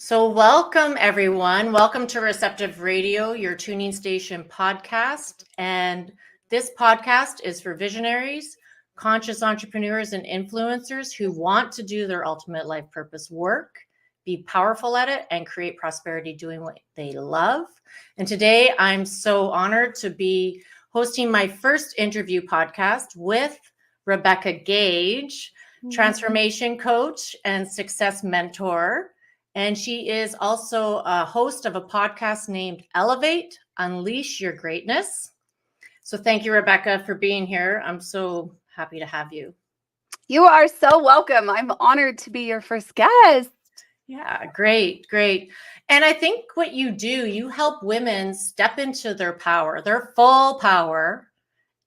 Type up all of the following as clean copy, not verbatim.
So, welcome everyone. Welcome to Receptive Radio, your tuning station podcast. And this podcast is for visionaries, conscious entrepreneurs, and influencers who want to do their ultimate life purpose work, be powerful at it, and create prosperity doing what they love. And today I'm so honored to be hosting my first interview podcast with Rebecca Gage, transformation coach and success mentor. And she is also a host of a podcast named Elevate, Unleash Your Greatness. So thank you, Rebecca, for being here. I'm so happy to have you. You are so welcome. I'm honored to be your first guest. Yeah, great. And I think what you do, you help women step into their power, their full power,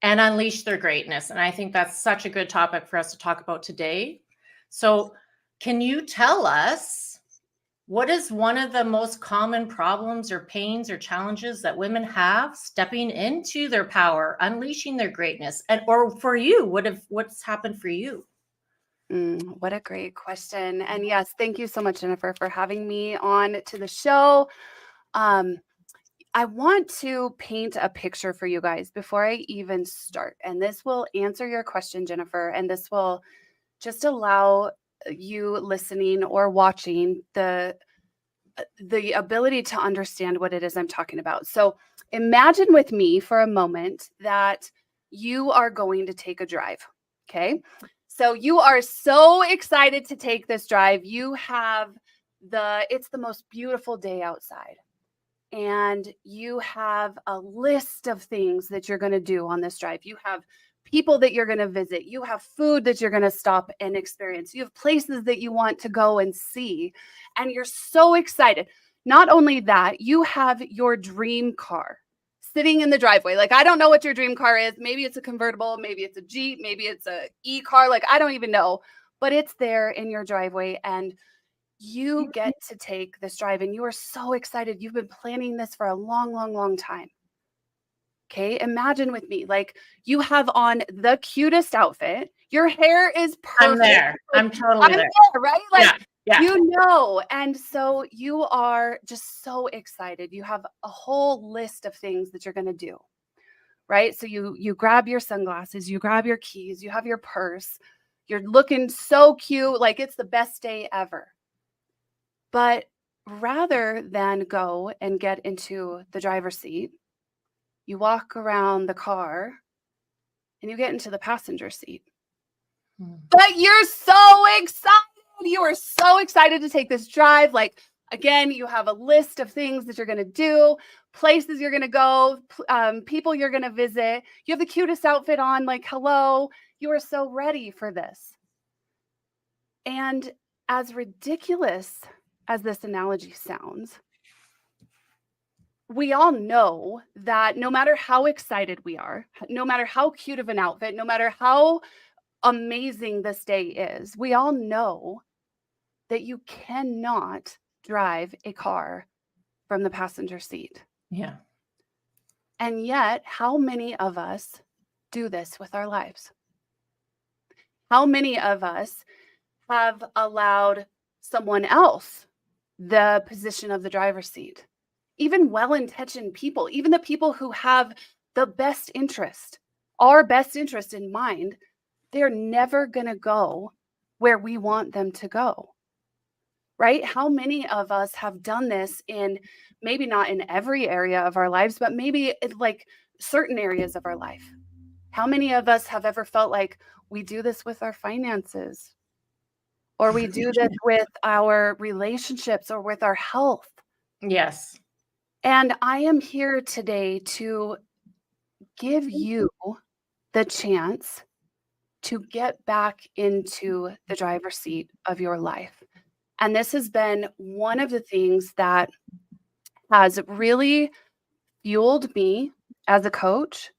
and unleash their greatness. And I think that's such a good topic for us to talk about today. So can you tell us, what is one of the most common problems or pains or challenges that women have stepping into their power, unleashing their greatness? And or for you, what's happened for you? What a great question. And yes, thank you so much, Jennifer, for having me on to the show. I want to paint a picture for you guys before I even start. And this will answer your question, Jennifer, and this will just allow you listening or watching the ability to understand what it is I'm talking about. So imagine with me for a moment that you are going to take a drive. Okay. So you are so excited to take this drive. You have it's the most beautiful day outside. And you have a list of things that you're going to do on this drive. You have people that you're going to visit. You have food that you're going to stop and experience. You have places that you want to go and see. And you're so excited. Not only that, you have your dream car sitting in the driveway. Like, I don't know what your dream car is. Maybe it's a convertible. Maybe it's a Jeep. Maybe it's a e-car. Like, I don't even know. But it's there in your driveway. And you get to take this drive and you are so excited. You've been planning this for a long, long, long time. Okay. Imagine with me, like, you have on the cutest outfit. Your hair is perfect. I'm there. I'm totally there. Right? Like, yeah. You know. And so you are just so excited. You have a whole list of things that you're going to do. Right? So you grab your sunglasses, you grab your keys, you have your purse. You're looking so cute. Like, it's the best day ever. But rather than go and get into the driver's seat, you walk around the car and you get into the passenger seat. But you're so excited. You are so excited to take this drive. Like, again, you have a list of things that you're going to do, places you're going to go, people you're going to visit. You have the cutest outfit on. Like, hello, you are so ready for this. And as ridiculous as this analogy sounds, we all know that no matter how excited we are, no matter how cute of an outfit, no matter how amazing this day is, we all know that you cannot drive a car from the passenger seat. Yeah. And yet, how many of us do this with our lives? How many of us have allowed someone else the position of the driver's seat? Even well-intentioned people, even the people who have the best interest, our best interest in mind, they're never going to go where we want them to go. Right? How many of us have done this in, maybe not in every area of our lives, but maybe like certain areas of our life? How many of us have ever felt like we do this with our finances, or we do this with our relationships, or with our health? Yes. And I am here today to give you the chance to get back into the driver's seat of your life. And this has been one of the things that has really fueled me as a coach,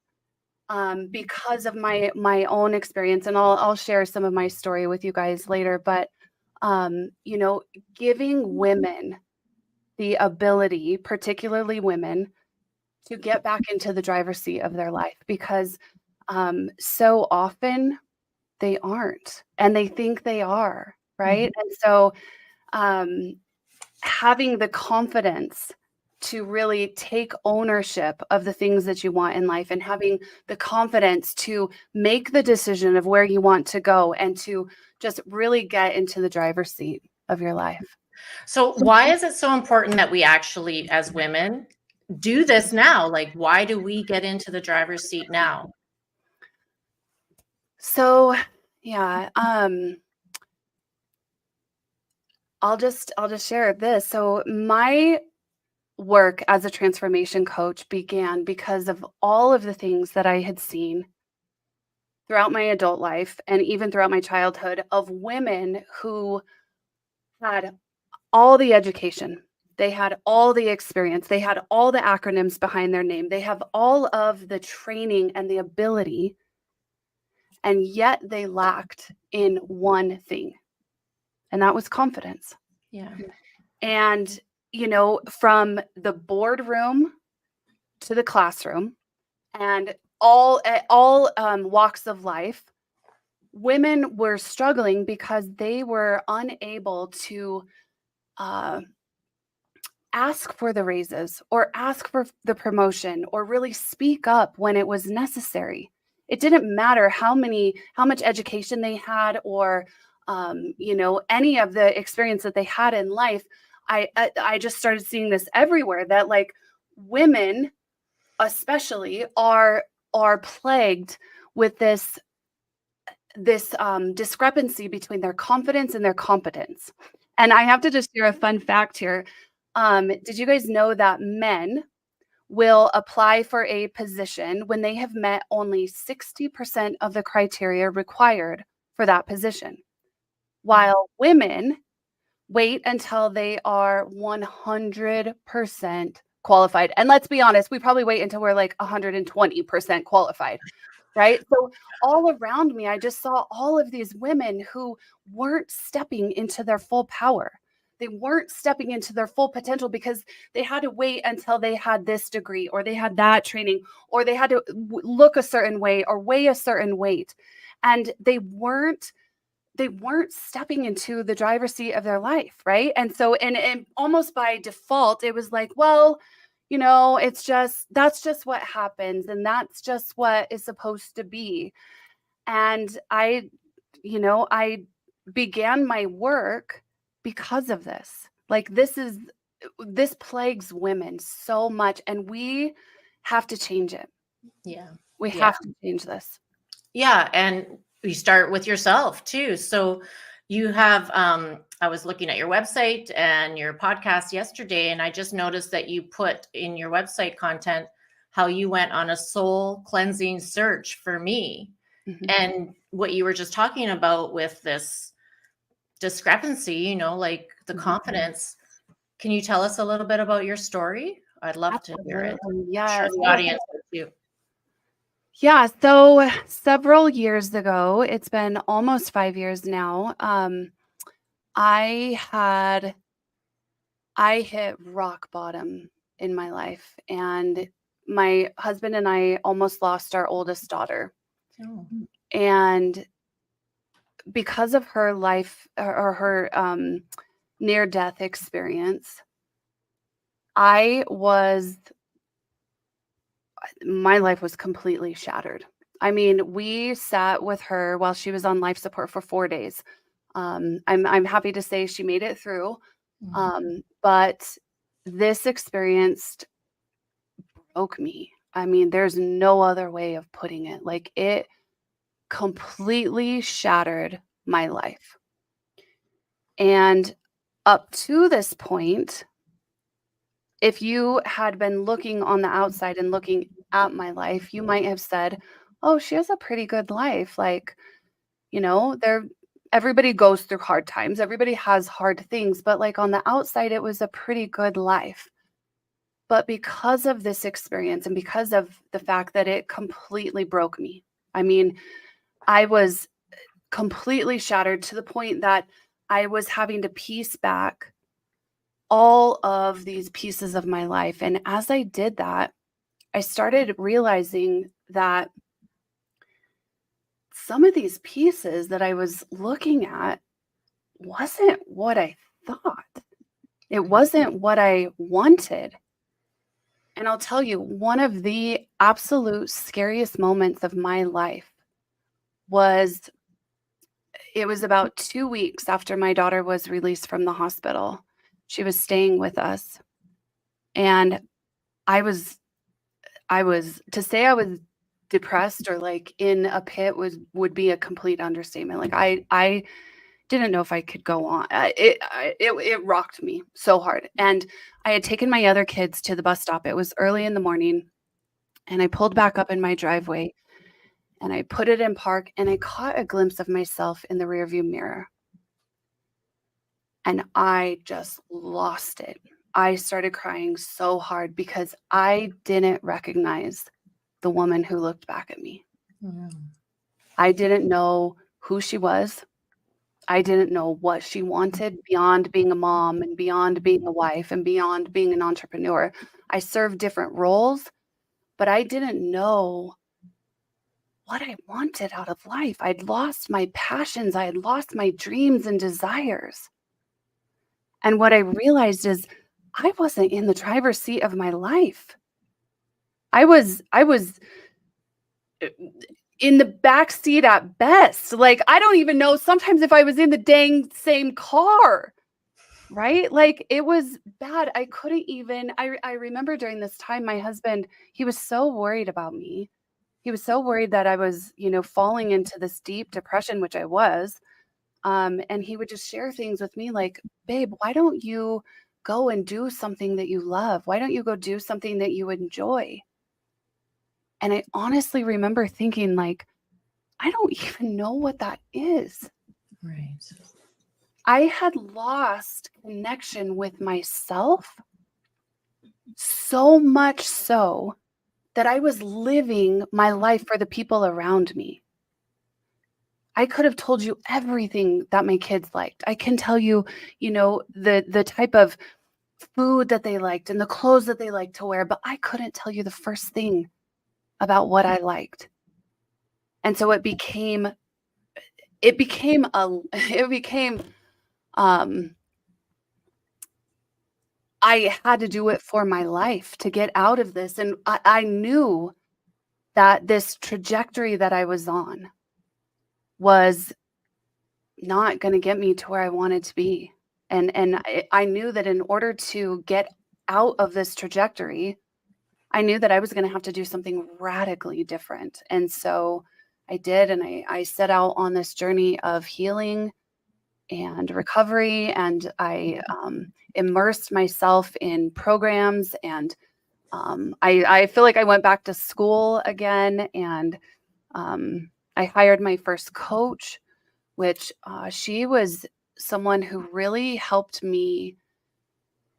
because of my own experience. And I'll share some of my story with you guys later. But, giving women the ability, particularly women, to get back into the driver's seat of their life, because so often they aren't, and they think they are, right? And so having the confidence to really take ownership of the things that you want in life, and having the confidence to make the decision of where you want to go, and to just really get into the driver's seat of your life. So why is it so important that we actually, as women, do this now? Like, why do we get into the driver's seat now? So, yeah, I'll just share this. So my work as a transformation coach began because of all of the things that I had seen throughout my adult life and even throughout my childhood of women who had all the education, they had all the experience, they had all the acronyms behind their name, they have all of the training and the ability, and yet they lacked in one thing, and that was confidence. Yeah. And, from the boardroom to the classroom and all walks of life, women were struggling because they were unable to ask for the raises or ask for the promotion or really speak up when it was necessary. It didn't matter how much education they had, or any of the experience that they had in life. I just started seeing this everywhere, that like women especially are plagued with this discrepancy between their confidence and their competence. And I have to just share a fun fact here. Did you guys know that men will apply for a position when they have met only 60% of the criteria required for that position, while women wait until they are 100% qualified? And let's be honest, we probably wait until we're like 120% qualified, right? So all around me, I just saw all of these women who weren't stepping into their full power. They weren't stepping into their full potential because they had to wait until they had this degree, or they had that training, or they had to look a certain way or weigh a certain weight. And they weren't stepping into the driver's seat of their life, right? And so, and almost by default, it was like, well, that's just what happens, and that's just what is supposed to be. And I began my work because of this. Like, this plagues women so much, and we have to change it. Yeah. We have to change this. Yeah. And you start with yourself too. So you have, I was looking at your website and your podcast yesterday, and I just noticed that you put in your website content how you went on a soul cleansing search for me. Mhm. And what you were just talking about with this discrepancy, like the confidence. Can you tell us a little bit about your story? I'd love to hear it. Yeah. Sure, the audience would too. Yeah. So several years ago, it's been almost 5 years now. I hit rock bottom in my life, and my husband and I almost lost our oldest daughter. Oh. And because of her life, or her near-death experience, my life was completely shattered. I mean, we sat with her while she was on life support for 4 days. I'm happy to say she made it through. But this experience broke me. I mean, there's no other way of putting it. Like, it completely shattered my life. And up to this point, if you had been looking on the outside and looking at my life, you might have said, oh, she has a pretty good life. Like, everybody goes through hard times. Everybody has hard things, but like on the outside, it was a pretty good life. But because of this experience, and because of the fact that it completely broke me, I mean, I was completely shattered to the point that I was having to piece back all of these pieces of my life. And as I did that, I started realizing that some of these pieces that I was looking at wasn't what I thought. It wasn't what I wanted. And I'll tell you, one of the absolute scariest moments of my life was, it was about 2 weeks after my daughter was released from the hospital. She was staying with us. And I was to say I was depressed or like in a pit would be a complete understatement. Like I didn't know if I could go on. It rocked me so hard. And I had taken my other kids to the bus stop. It was early in the morning, and I pulled back up in my driveway and I put it in park, and I caught a glimpse of myself in the rearview mirror. And I just lost it. I started crying so hard because I didn't recognize the woman who looked back at me. Mm. I didn't know who she was. I didn't know what she wanted beyond being a mom and beyond being a wife and beyond being an entrepreneur. I served different roles, but I didn't know what I wanted out of life. I'd lost my passions. I had lost my dreams and desires. And what I realized is I wasn't in the driver's seat of my life. I was in the back seat at best. Like, I don't even know sometimes if I was in the dang same car, right? Like, it was bad. I couldn't even, I remember during this time, my husband, he was so worried about me. He was so worried that I was, falling into this deep depression, which I was. And he would just share things with me like, babe, why don't you go and do something that you love? Why don't you go do something that you enjoy? And I honestly remember thinking, like, I don't even know what that is. Right. I had lost connection with myself, so much so that I was living my life for the people around me. I could have told you everything that my kids liked. I can tell you, the type of food that they liked and the clothes that they liked to wear, but I couldn't tell you the first thing about what I liked. And so I had to do it for my life to get out of this. And I knew that this trajectory that I was on was not going to get me to where I wanted to be. And I knew that in order to get out of this trajectory, I knew that I was going to have to do something radically different. And so I did. And I set out on this journey of healing and recovery. And I immersed myself in programs. And I feel like I went back to school again. And I hired my first coach, which she was someone who really helped me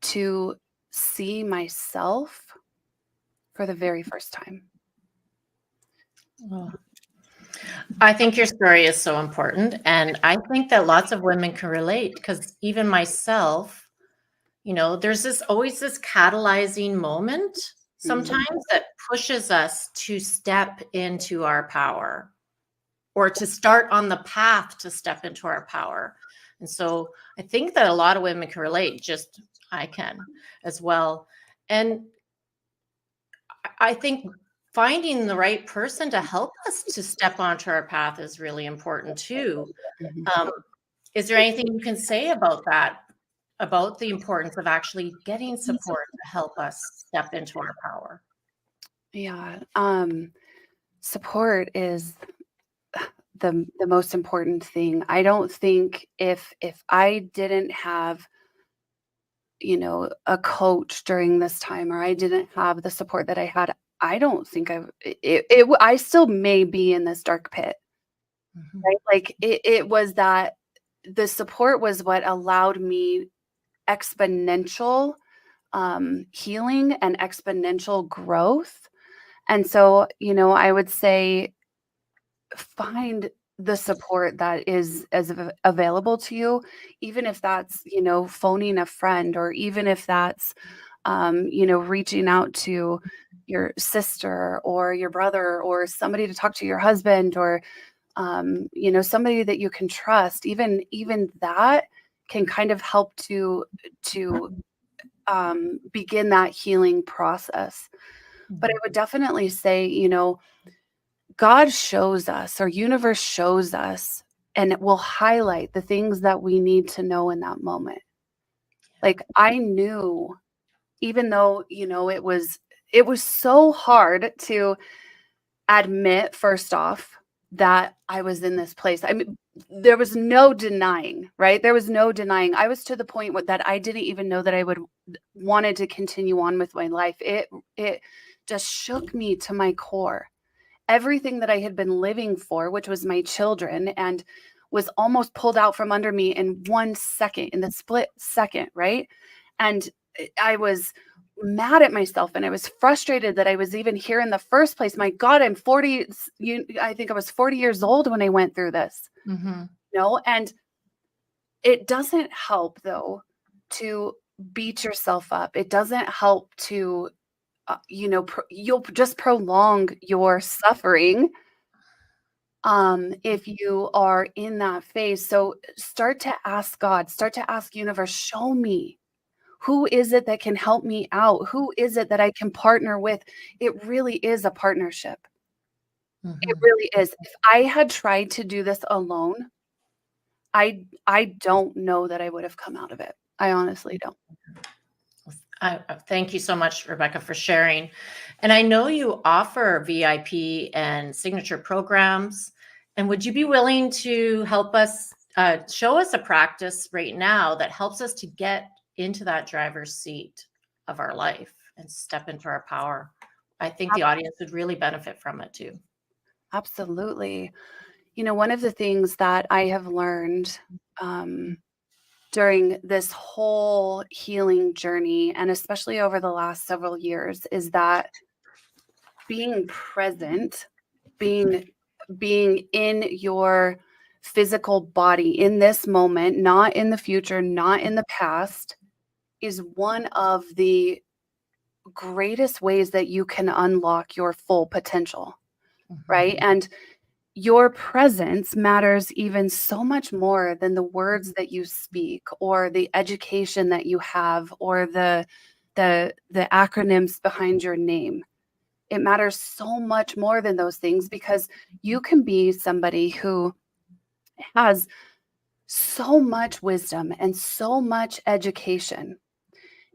to see myself for the very first time. Well, I think your story is so important. And I think that lots of women can relate, because even myself, there's always this catalyzing moment sometimes that pushes us to step into our power, or to start on the path to step into our power. And so I think that a lot of women can relate, just I can as well. And I think finding the right person to help us to step onto our path is really important too. Is there anything you can say about that, about the importance of actually getting support to help us step into our power? Yeah. Support is the most important thing. I don't think if I didn't have, a coach during this time, or I didn't have the support that I had, I don't think I still may be in this dark pit, right? Like it was that the support was what allowed me exponential healing and exponential growth. And so, I would say find the support that is available to you, even if that's, phoning a friend, or even if that's, reaching out to your sister or your brother, or somebody to talk to your husband, or, somebody that you can trust. Even that can kind of help to to begin that healing process. But I would definitely say, God shows us, our universe shows us, and it will highlight the things that we need to know in that moment. Like I knew, even though, it was so hard to admit, first off, that I was in this place. I mean, there was no denying, right? There was no denying. I was to the point that I didn't even know that I wanted to continue on with my life. It just shook me to my core. Everything that I had been living for, which was my children, and was almost pulled out from under me in 1 second, in the split second, right? And I was mad at myself, and I was frustrated that I was even here in the first place. My God, I'm 40. I think I was 40 years old when I went through this. And it doesn't help, though, to beat yourself up. It doesn't help to you'll just prolong your suffering if you are in that phase. So start to ask God, start to ask universe, show me, who is it that can help me out? Who is it that I can partner with? It really is a partnership. It really is. If I had tried to do this alone, I don't know that I would have come out of it. I honestly don't. Thank you so much, Rebecca, for sharing. And I know you offer VIP and signature programs. And would you be willing to help us show us a practice right now that helps us to get into that driver's seat of our life and step into our power? I think the audience would really benefit from it too. Absolutely. One of the things that I have learned during this whole healing journey, and especially over the last several years, is that being present, being in your physical body in this moment, not in the future, not in the past, is one of the greatest ways that you can unlock your full potential, right? And your presence matters even so much more than the words that you speak or the education that you have or the acronyms behind your name. It matters so much more than those things, because you can be somebody who has so much wisdom and so much education.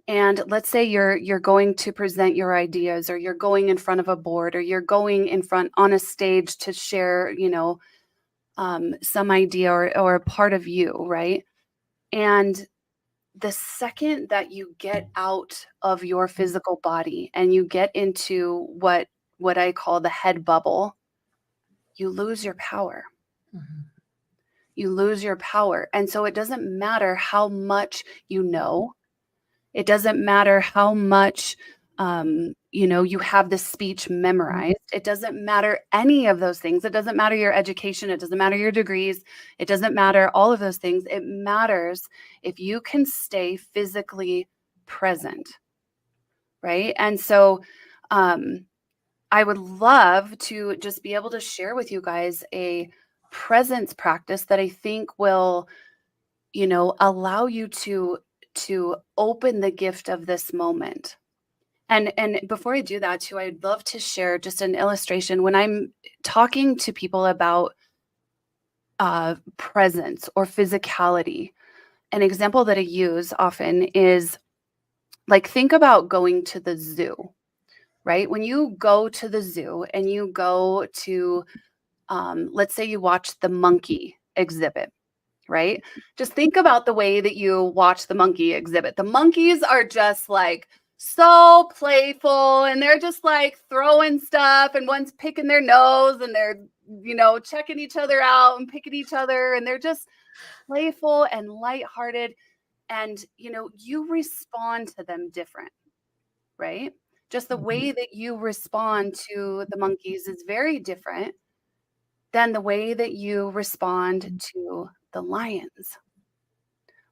And let's say you're going to present your ideas, or you're going in front of a board, or you're going in front on a stage to share, some idea or a part of you, right? And the second that you get out of your physical body and you get into what I call the head bubble, you lose your power. You lose your power. And so it doesn't matter how much you know. It doesn't matter how much, you have the speech memorized. It doesn't matter any of those things. It doesn't matter your education. It doesn't matter your degrees. It doesn't matter all of those things. It matters if you can stay physically present, right? And so I would love to just be able to share with you guys a presence practice that I think will, allow you to open the gift of this moment. And before I do that too, I'd love to share just an illustration. When I'm talking to people about presence or physicality, an example that I use often is, like, think about going to the zoo, right? When you go to the zoo and you go to, let's say you watch the monkey exhibit, right? Just think about the way that you watch the monkey exhibit. The monkeys are just like so playful, and they're just like throwing stuff, and one's picking their nose, and they're, checking each other out and picking each other, and they're just playful and lighthearted. And, you respond to them different, right? Just the way that you respond to the monkeys is very different than the way that you respond to the lions.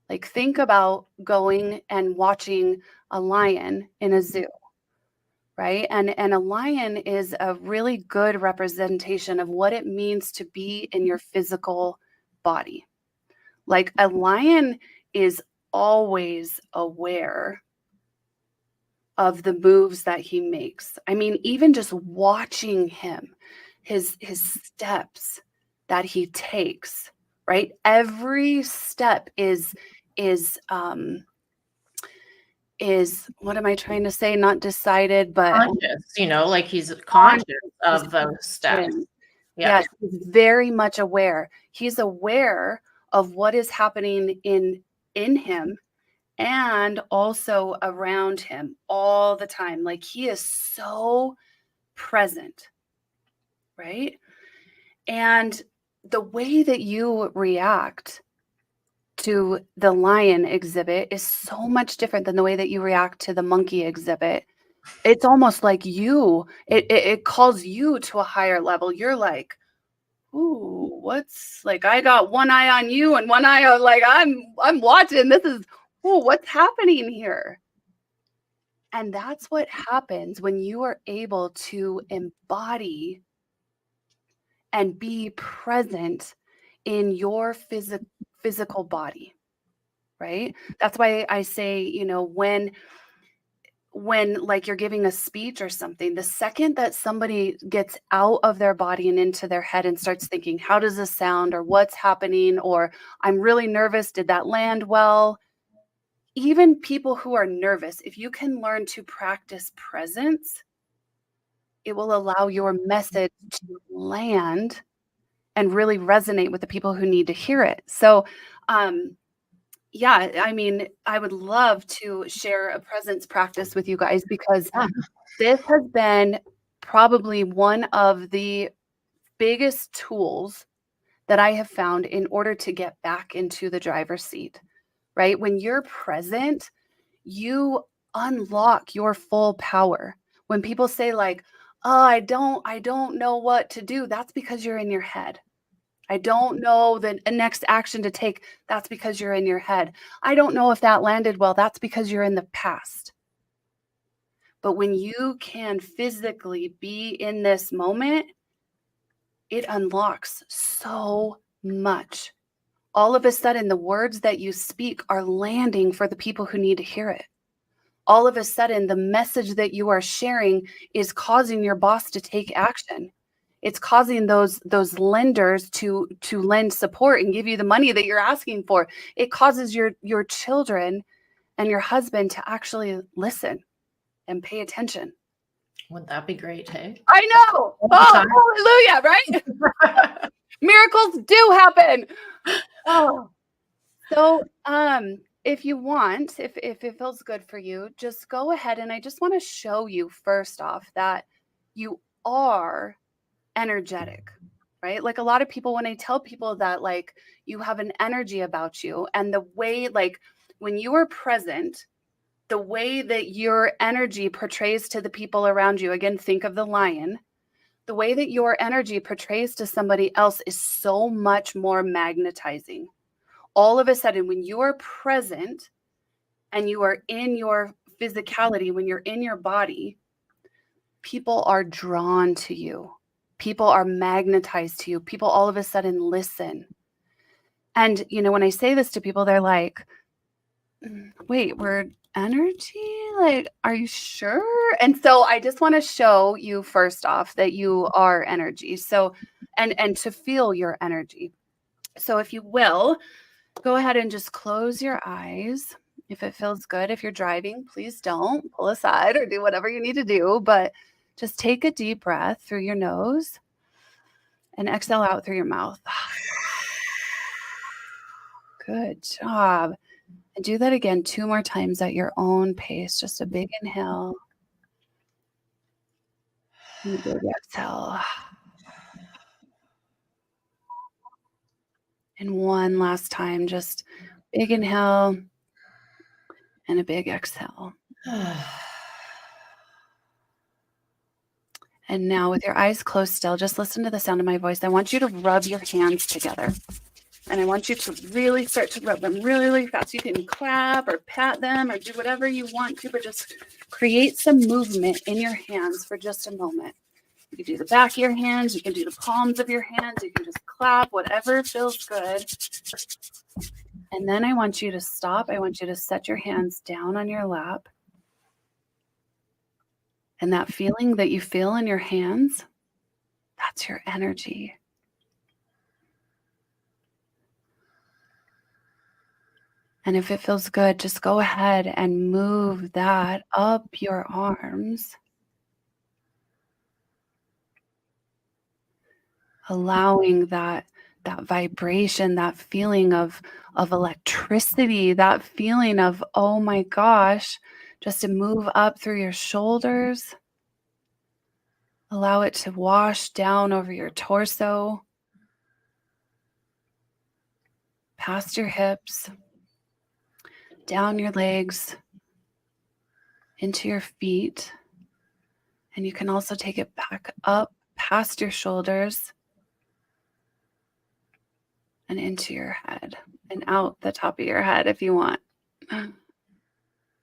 Like, think about going and watching a lion in a zoo, right? And a lion is a really good representation of what it means to be in your physical body. Like, a lion is always aware of the moves that he makes. I mean, even just watching him, his steps that he takes, right? Every step is what am I trying to say? Not decided, but conscious, like he's conscious of those steps. Yes, he's very much aware. He's aware of what is happening in him and also around him all the time. Like he is so present, right? And the way that you react to the lion exhibit is so much different than the way that you react to the monkey exhibit. It's almost like it calls you to a higher level. You're like, ooh, what's like, I got one eye on you and one eye on, like, I'm watching. This is, ooh, what's happening here? And that's what happens when you are able to embody and be present in your physical body, right? That's why I say, when like you're giving a speech or something, the second that somebody gets out of their body and into their head and starts thinking, how does this sound, or what's happening, or I'm really nervous, did that land well? Even people who are nervous, if you can learn to practice presence, it will allow your message to land and really resonate with the people who need to hear it. So, yeah, I mean, I would love to share a presence practice with you guys, because this has been probably one of the biggest tools that I have found in order to get back into the driver's seat, right? When you're present, you unlock your full power. When people say like, oh, I don't know what to do, that's because you're in your head. I don't know the next action to take. That's because you're in your head. I don't know if that landed well. That's because you're in the past. But when you can physically be in this moment, it unlocks so much. All of a sudden, the words that you speak are landing for the people who need to hear it. All of a sudden, the message that you are sharing is causing your boss to take action. It's causing those lenders to lend support and give you the money that you're asking for. It causes your children and your husband to actually listen and pay attention. Wouldn't that be great, hey? I know. Oh, hallelujah, right? Miracles do happen. Oh. So, if you want, if it feels good for you, just go ahead, and I just want to show you first off that you are energetic, right? Like a lot of people, when I tell people that like you have an energy about you, and the way, like when you are present, the way that your energy portrays to the people around you, again, think of the lion, the way that your energy portrays to somebody else is so much more magnetizing. All of a sudden, when you are present and you are in your physicality, when you're in your body, people are drawn to you. People are magnetized to you. People all of a sudden listen. And, when I say this to people, they're like, wait, we're energy? Like, are you sure? And so I just want to show you first off that you are energy. So, and to feel your energy. So if you will, go ahead and just close your eyes. If it feels good, if you're driving, please don't pull aside or do whatever you need to do, but just take a deep breath through your nose and exhale out through your mouth. Good job. And do that again 2 more times at your own pace. Just a big inhale and a big exhale. And one last time, just big inhale and a big exhale. And now with your eyes closed still, just listen to the sound of my voice. I want you to rub your hands together. And I want you to really start to rub them really, really fast. You can clap or pat them or do whatever you want to, but just create some movement in your hands for just a moment. You can do the back of your hands. You can do the palms of your hands. You can just clap, whatever feels good. And then I want you to stop. I want you to set your hands down on your lap. And that feeling that you feel in your hands, that's your energy. And if it feels good, just go ahead and move that up your arms, allowing that vibration, that feeling of electricity, that feeling of, oh my gosh, just to move up through your shoulders. Allow it to wash down over your torso, past your hips, down your legs, into your feet. And you can also take it back up past your shoulders and into your head and out the top of your head if you want.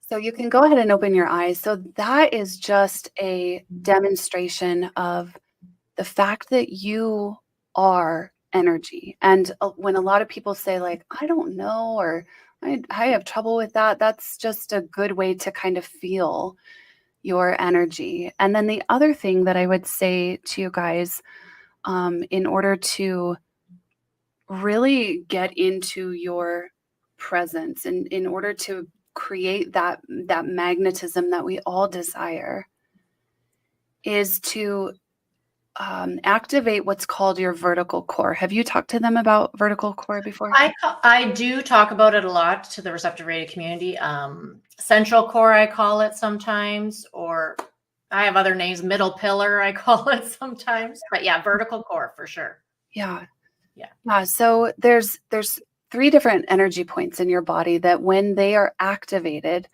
So you can go ahead and open your eyes. So that is just a demonstration of the fact that you are energy. And when a lot of people say like, I don't know, or I have trouble with that, that's just a good way to kind of feel your energy. And then the other thing that I would say to you guys, in order to really get into your presence and in order to create that magnetism that we all desire, is to activate what's called your vertical core. Have you talked to them about vertical core before? I do talk about it a lot to the Receptive Radio community. Central core, I call it sometimes, or I have other names. Middle pillar, I call it sometimes. But yeah, vertical core for sure. Yeah. So there's 3 different energy points in your body that when they are activated,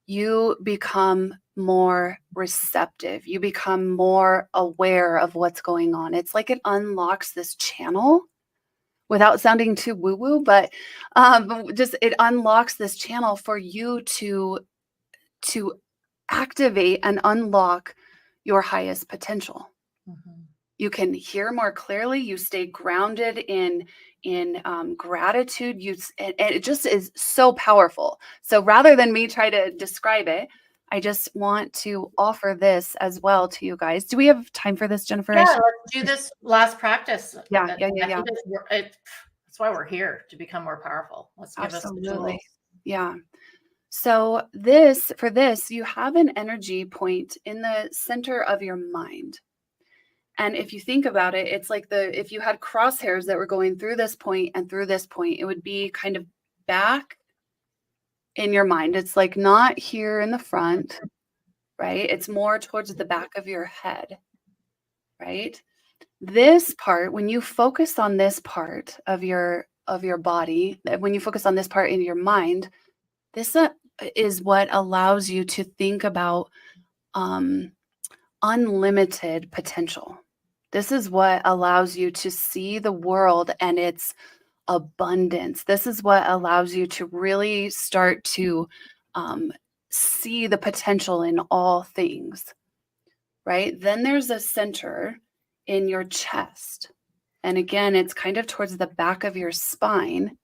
you become more receptive. You become more aware of what's going on. It's like it unlocks this channel, without sounding too woo-woo, but just it unlocks this channel for you to activate and unlock your highest potential. Mm-hmm. You can hear more clearly. You stay grounded in gratitude. And it just is so powerful. So rather than me try to describe it, I just want to offer this as well to you guys. Do we have time for this, Jennifer? Yeah, let's do this last practice. Yeah. That's why we're here, to become more powerful. Let's give us the tools. Yeah. So for this, you have an energy point in the center of your mind. And if you think about it, it's like if you had crosshairs that were going through this point and through this point, it would be kind of back in your mind. It's like not here in the front, right? It's more towards the back of your head, right? This part, when you focus on this part of your body, when you focus on this part in your mind, this is what allows you to think about unlimited potential. This is what allows you to see the world and its abundance. This is what allows you to really start to see the potential in all things, right? Then there's a center in your chest. And again, it's kind of towards the back of your spine.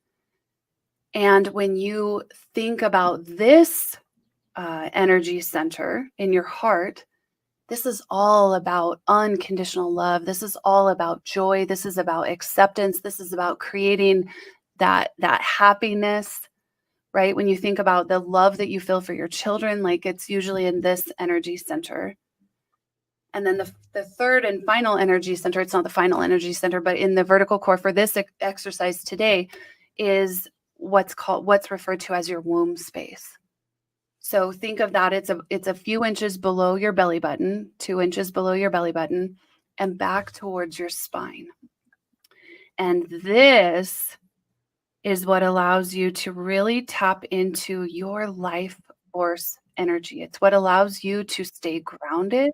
And when you think about this energy center in your heart, this is all about unconditional love. This is all about joy. This is about acceptance. This is about creating that happiness, right? When you think about the love that you feel for your children, like it's usually in this energy center. And then the third and final energy center, it's not the final energy center, but in the vertical core for this exercise today is what's referred to as your womb space. So think of that. It's a few inches below your belly button, 2 inches below your belly button, and back towards your spine. And this is what allows you to really tap into your life force energy. It's what allows you to stay grounded.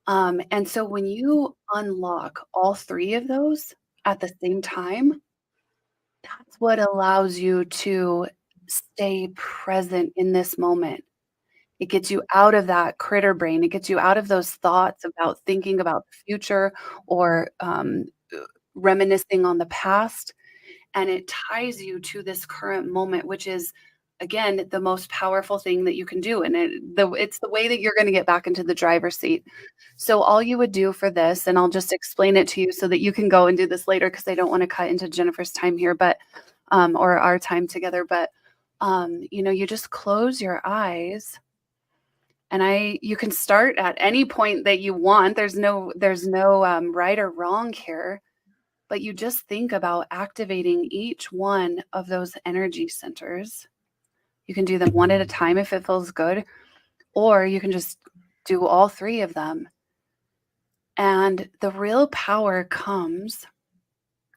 And so when you unlock all 3 of those at the same time, that's what allows you to stay present in this moment. It gets you out of that critter brain. It gets you out of those thoughts about thinking about the future or reminiscing on the past. and it ties you to this current moment, which is, again, the most powerful thing that you can do. And it's the way that you're going to get back into the driver's seat. So all you would do for this, and I'll just explain it to you so that you can go and do this later, because I don't want to cut into Jennifer's time here, but or our time together. But you just close your eyes, and you can start at any point that you want. There's no right or wrong here, but you just think about activating each one of those energy centers. You can do them one at a time if it feels good, or you can just do all three of them. And the real power comes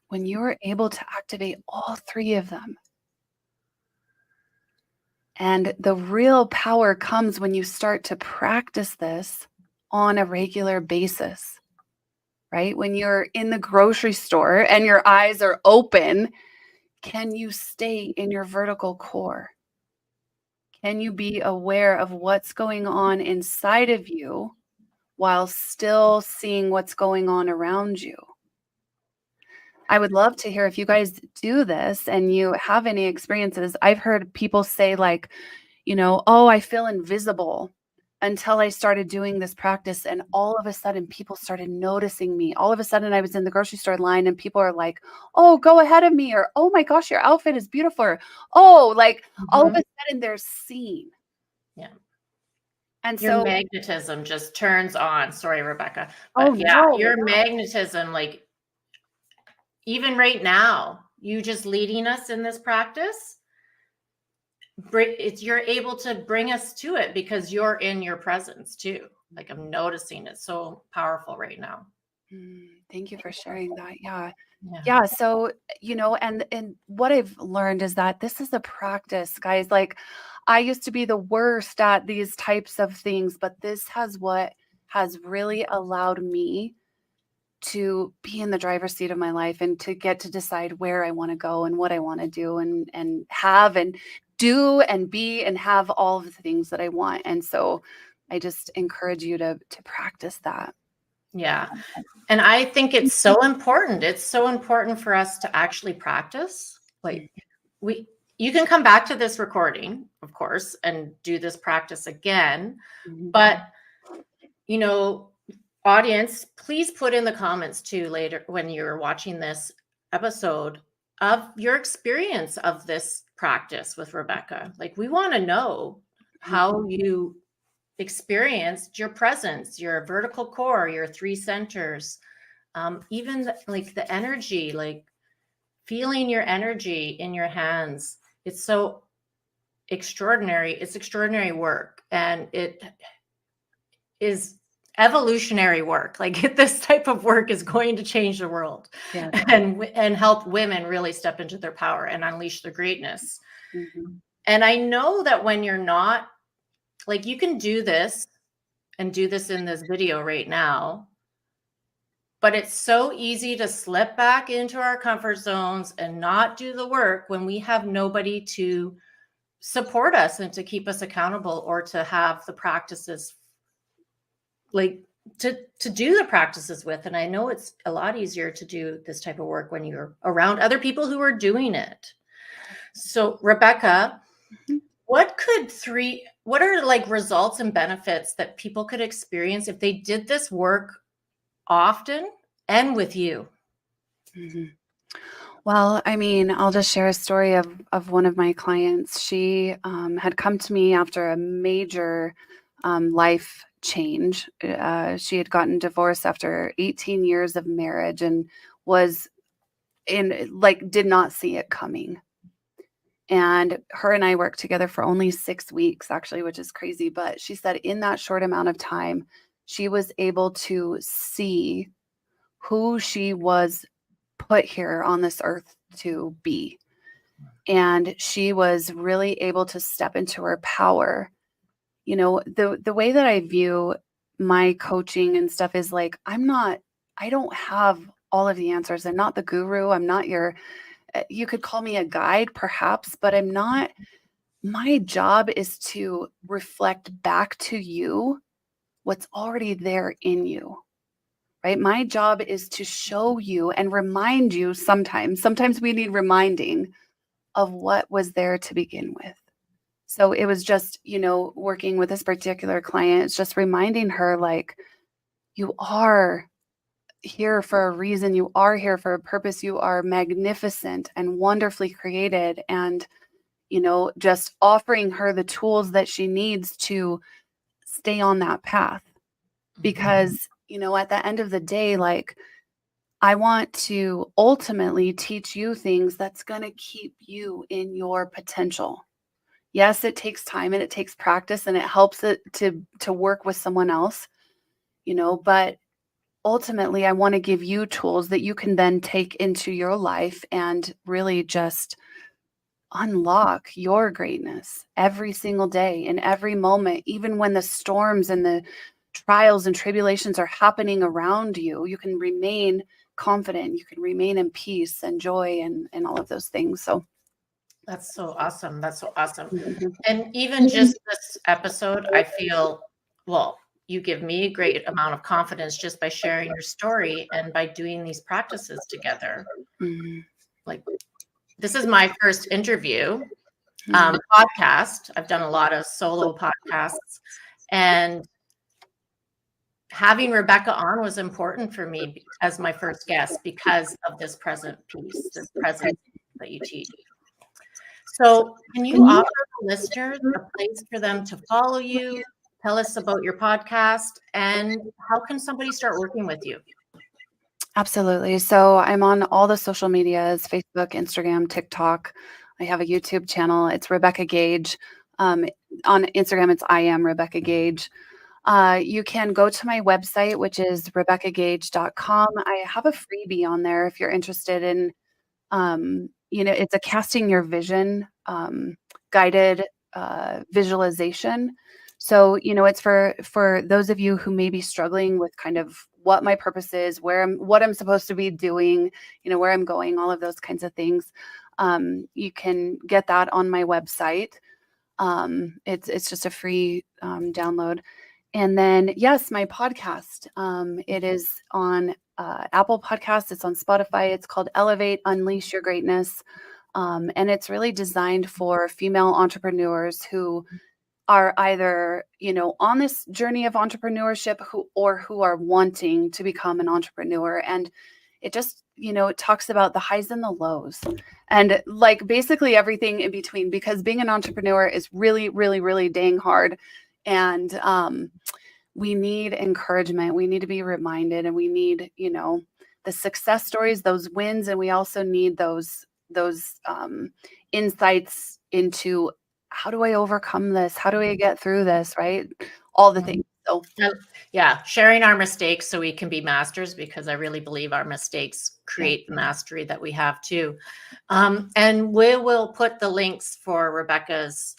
when you are able to activate all three of them. And the real power comes when you start to practice this on a regular basis, right? When you're in the grocery store and your eyes are open, can you stay in your vertical core? Can you be aware of what's going on inside of you while still seeing what's going on around you? I would love to hear if you guys do this and you have any experiences. I've heard people say like, oh, I feel invisible, until I started doing this practice. And all of a sudden people started noticing me. All of a sudden I was in the grocery store line and people are like, oh, go ahead of me. Or, oh my gosh, your outfit is beautiful. Or, oh, like all of a sudden they're seen. Yeah. And your magnetism just turns on. Sorry, Rebecca. But your magnetism, like even right now, you just leading us in this practice, you're able to bring us to it because you're in your presence too. Like I'm noticing it so powerful right now. Thank you for sharing that. Yeah. So, and what I've learned is that this is a practice, guys. Like I used to be the worst at these types of things, but this what has really allowed me to be in the driver's seat of my life and to get to decide where I want to go and what I want to do and have and do and be and have all of the things that I want. And so I just encourage you to practice that. Yeah. And I think it's so important. It's so important for us to actually practice. Like you can come back to this recording, of course, and do this practice again. But, audience, please put in the comments too later when you're watching this episode of your experience of this practice with Rebecca. Like we want to know how you experienced your presence, your vertical core, your three centers, even like the energy, like feeling your energy in your hands. It's so extraordinary. It's extraordinary work, and it is evolutionary work. Like this type of work is going to change the world and help women really step into their power and unleash their greatness. And I know that when you're not, like you can do this and do this in this video right now, but it's so easy to slip back into our comfort zones and not do the work when we have nobody to support us and to keep us accountable or to have the practices like to do the practices with. And I know it's a lot easier to do this type of work when you're around other people who are doing it. So Rebecca, what are like results and benefits that people could experience if they did this work often and with you? Well, I mean, I'll just share a story of one of my clients. She had come to me after a major life change. She had gotten divorced after 18 years of marriage and did not see it coming. And her and I worked together for only 6 weeks, actually, which is crazy. But she said in that short amount of time, she was able to see who she was put here on this earth to be. And she was really able to step into her power. The way that I view my coaching and stuff is like, I don't have all of the answers. I'm not the guru. I'm not you could call me a guide perhaps, but I'm not. My job is to reflect back to you what's already there in you, right? My job is to show you and remind you sometimes we need reminding of what was there to begin with. So it was just, working with this particular client, it's just reminding her, like, you are here for a reason. You are here for a purpose. You are magnificent and wonderfully created. And, just offering her the tools that she needs to stay on that path. Because, at the end of the day, like, I want to ultimately teach you things that's going to keep you in your potential. Yes, it takes time and it takes practice, and it helps it to work with someone else, but ultimately I want to give you tools that you can then take into your life and really just unlock your greatness every single day, in every moment, even when the storms and the trials and tribulations are happening around you. You can remain confident, you can remain in peace and joy and all of those things. So that's so awesome. That's so awesome. And even just this episode, I feel, well, you give me a great amount of confidence just by sharing your story and by doing these practices together. Like, this is my first interview podcast. I've done a lot of solo podcasts, and having Rebecca on was important for me as my first guest because of this present piece, this present that you teach. So can you offer the listeners a place for them to follow you? Tell us about your podcast, and how can somebody start working with you? Absolutely. So I'm on all the social medias, Facebook, Instagram, TikTok. I have a YouTube channel. It's Rebecca Gage. On Instagram, it's I am Rebecca Gage. You can go to my website, which is RebeccaGage.com. I have a freebie on there if you're interested in, it's a casting your vision guided visualization. So, it's for those of you who may be struggling with kind of what my purpose is, what I'm supposed to be doing, where I'm going, all of those kinds of things. You can get that on my website. It's just a free download. And then, yes, my podcast. It is on Apple Podcasts. It's on Spotify. It's called Elevate, Unleash Your Greatness. And it's really designed for female entrepreneurs who are either, on this journey of entrepreneurship who are wanting to become an entrepreneur. And it just, it talks about the highs and the lows and like basically everything in between, because being an entrepreneur is really, really, really dang hard. And we need encouragement. We need to be reminded, and we need, the success stories, those wins. And we also need those insights into, how do I overcome this? How do I get through this? Right? All the things. So yeah, sharing our mistakes so we can be masters, because I really believe our mistakes create the mastery that we have too. And we will put the links for Rebecca's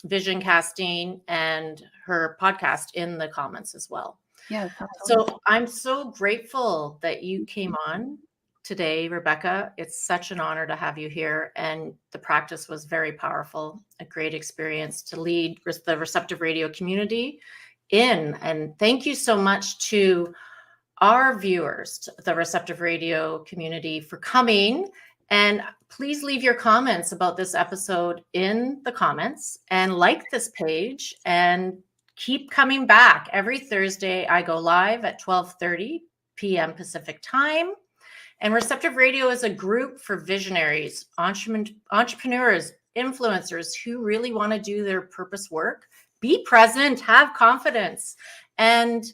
vision casting and her podcast in the comments as well. Yeah. So I'm so grateful that you came on today, Rebecca. It's such an honor to have you here, and the practice was very powerful, a great experience to lead the Receptive Radio community in. And thank you so much to our viewers, to the Receptive Radio community, for coming. And please leave your comments about this episode in the comments, and like this page, and keep coming back. Every Thursday, I go live at 12:30 p.m. Pacific time. And Receptive Radio is a group for visionaries, entrepreneurs, influencers who really want to do their purpose work, be present, have confidence, and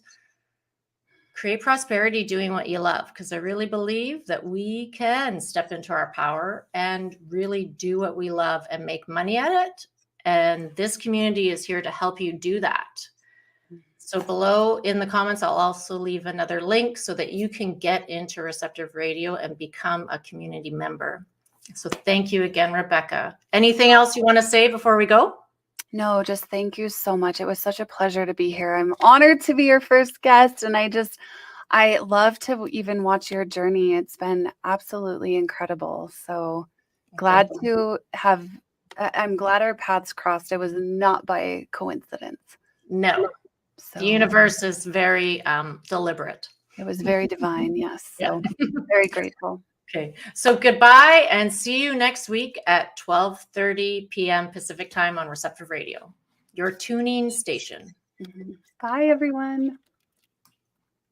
create prosperity doing what you love. Because I really believe that we can step into our power and really do what we love and make money at it. And this community is here to help you do that. So below in the comments, I'll also leave another link so that you can get into Receptive Radio and become a community member. So thank you again, Rebecca. Anything else you want to say before we go? No, just thank you so much. It was such a pleasure to be here. I'm honored to be your first guest. And I love to even watch your journey. It's been absolutely incredible. So glad to have, I'm glad our paths crossed. It was not by coincidence. No. So. The universe is very deliberate. It was very divine. Yes. Yeah. So very grateful. Okay. So goodbye and see you next week at 12:30 p.m. Pacific time on Receptive Radio, your tuning station. Bye, everyone.